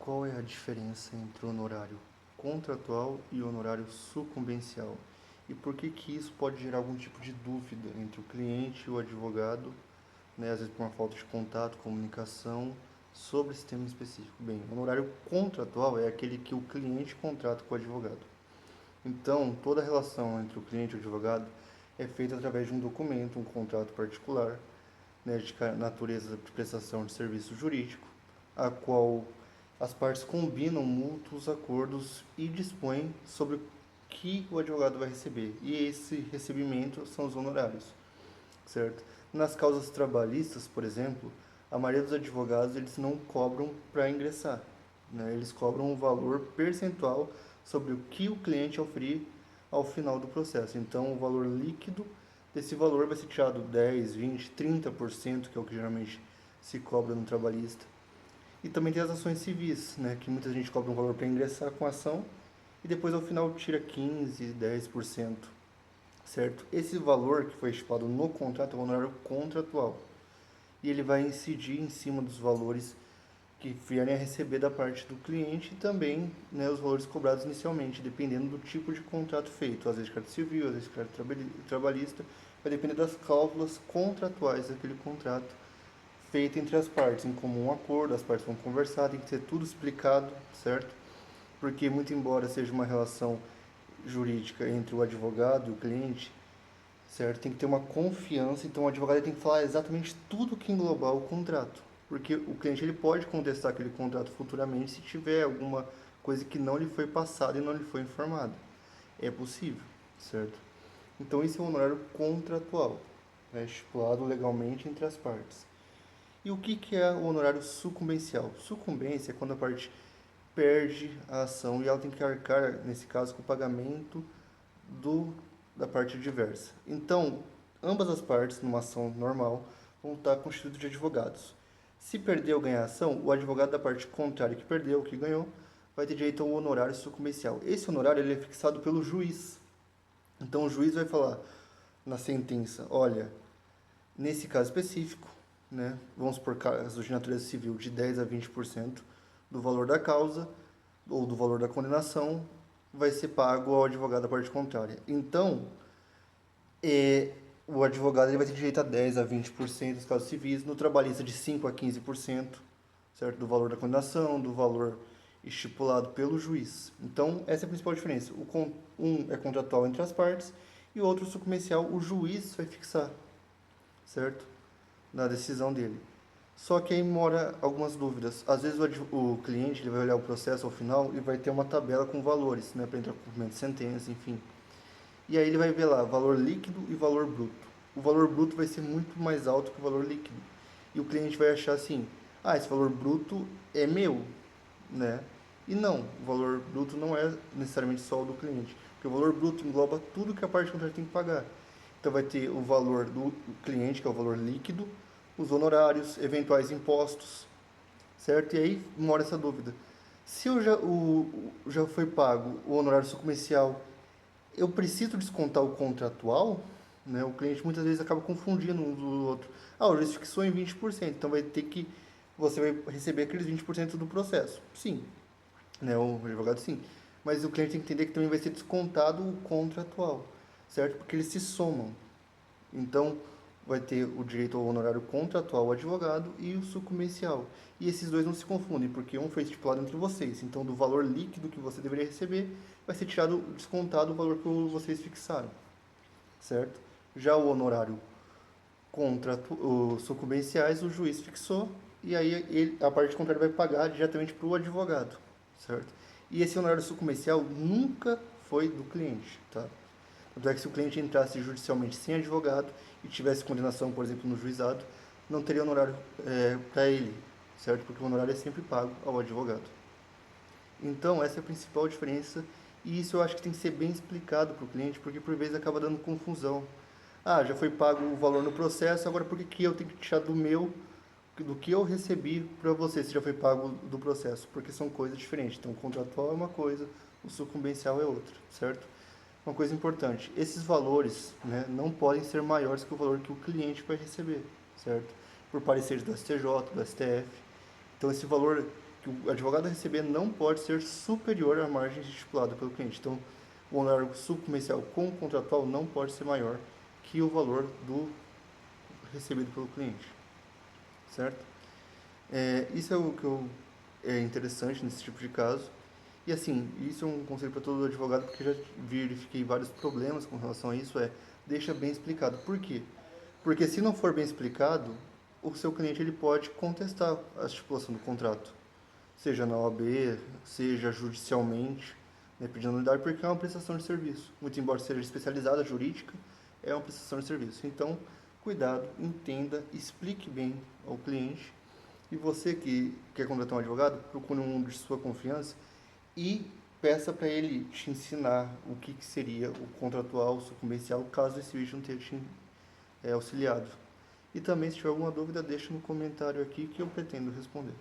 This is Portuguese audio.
Qual é a diferença entre o honorário contratual e o honorário sucumbencial? E por que que isso pode gerar algum tipo de dúvida entre o cliente e o advogado, né, às vezes por uma falta de contato, comunicação, sobre esse tema específico? Bem, o honorário contratual é aquele que o cliente contrata com o advogado. Então, toda a relação entre o cliente e o advogado é feita através de um documento, um contrato particular, né, de natureza de prestação de serviço jurídico, a qual as partes combinam mútuos acordos e dispõem sobre o que o advogado vai receber. E esse recebimento são os honorários, certo? Nas causas trabalhistas, por exemplo, a maioria dos advogados eles não cobram para ingressar, né? Eles cobram um valor percentual sobre o que o cliente oferir ao final do processo. Então, o valor líquido desse valor vai ser tirado 10, 20, 30%, que é o que geralmente se cobra no trabalhista. E também tem as ações civis, né, que muita gente cobra um valor para ingressar com a ação e depois ao final tira 15, 10%, certo? Esse valor que foi estipulado no contrato é o honorário contratual e ele vai incidir em cima dos valores que vierem a receber da parte do cliente e também, né, os valores cobrados inicialmente, dependendo do tipo de contrato feito, às vezes de carta civil, às vezes de carta trabalhista, vai depender das cláusulas contratuais daquele contrato feito entre as partes, em comum acordo, as partes vão conversar, tem que ser tudo explicado, certo? Porque, muito embora seja uma relação jurídica entre o advogado e o cliente, certo? Tem que ter uma confiança, então o advogado tem que falar exatamente tudo que englobar o contrato, porque o cliente ele pode contestar aquele contrato futuramente se tiver alguma coisa que não lhe foi passada e não lhe foi informada. É possível, certo? Então, esse é o honorário contratual, é estipulado legalmente entre as partes. E o que que é o honorário sucumbencial? Sucumbência é quando a parte perde a ação e ela tem que arcar, nesse caso, com o pagamento da parte adversa. Então, ambas as partes, numa ação normal, vão estar constituídas de advogados. Se perder ou ganhar a ação, o advogado da parte contrária que perdeu, que ganhou, vai ter direito ao honorário sucumbencial. Esse honorário ele é fixado pelo juiz. Então, o juiz vai falar na sentença, olha, nesse caso específico, né, vamos por casos de natureza civil de 10 a 20% do valor da causa ou do valor da condenação vai ser pago ao advogado da parte contrária. Então, o advogado ele vai ter direito a 10 a 20% dos casos civis, no trabalhista de 5 a 15%, certo? Do valor da condenação, do valor estipulado pelo juiz. Então, essa é a principal diferença. Um é contratual entre as partes e o outro sucumbencial, o juiz vai fixar, certo? Na decisão dele. Só que aí mora algumas dúvidas. Às vezes o cliente ele vai olhar o processo ao final e vai ter uma tabela com valores, né, para entrar com cumprimento de sentença, enfim. E aí ele vai ver lá valor líquido e valor bruto. O valor bruto vai ser muito mais alto que o valor líquido. E o cliente vai achar assim: ah, esse valor bruto é meu, né? E não, o valor bruto não é necessariamente só o do cliente, porque o valor bruto engloba tudo que a parte contrária tem que pagar. Então vai ter o valor do cliente, que é o valor líquido, os honorários, eventuais impostos, certo? E aí mora essa dúvida. Se já foi pago o honorário sucumbencial, eu preciso descontar o contratual? Né? O cliente muitas vezes acaba confundindo um do outro. Ah, o juiz fixou em 20%, então vai ter que você vai receber aqueles 20% do processo. Sim, né? O advogado sim. Mas o cliente tem que entender que também vai ser descontado o contratual, certo? Porque eles se somam. Então, vai ter o direito ao honorário contratual ao advogado e o sucumbencial. E esses dois não se confundem, porque um foi estipulado entre vocês. Então, do valor líquido que você deveria receber, vai ser tirado, descontado o valor que vocês fixaram, certo? Já o honorário os sucumbenciais, o juiz fixou, e aí a parte contrária vai pagar diretamente para o advogado, certo? E esse honorário sucumbencial nunca foi do cliente, tá? Tanto é que se o cliente entrasse judicialmente sem advogado e tivesse condenação, por exemplo, no juizado, não teria honorário para ele, certo? Porque o honorário é sempre pago ao advogado. Então, essa é a principal diferença e isso eu acho que tem que ser bem explicado para o cliente, porque por vezes acaba dando confusão. Ah, já foi pago o valor no processo, agora por que que eu tenho que tirar do que eu recebi para você, se já foi pago do processo? Porque são coisas diferentes. Então, o contratual é uma coisa, o sucumbencial é outra, certo? Uma coisa importante, esses valores, né, não podem ser maiores que o valor que o cliente vai receber, certo? Por pareceres do STJ, do STF. Então, esse valor que o advogado a receber não pode ser superior à margem estipulada pelo cliente. Então, o honorário subcomercial com o contratual não pode ser maior que o valor do recebido pelo cliente, certo? Isso é o que é interessante nesse tipo de caso. E assim, isso é um conselho para todo advogado, porque já verifiquei vários problemas com relação a isso, deixa bem explicado. Por quê? Porque se não for bem explicado, o seu cliente ele pode contestar a estipulação do contrato, seja na OAB, seja judicialmente, né, pedindo nulidade, porque é uma prestação de serviço. Muito embora seja especializada, jurídica, é uma prestação de serviço. Então, cuidado, entenda, explique bem ao cliente. E você que quer contratar um advogado, procure um de sua confiança e peça para ele te ensinar o que seria o contratual, o sucumbencial, caso esse vídeo não tenha te auxiliado. E também, se tiver alguma dúvida, deixa no comentário aqui que eu pretendo responder.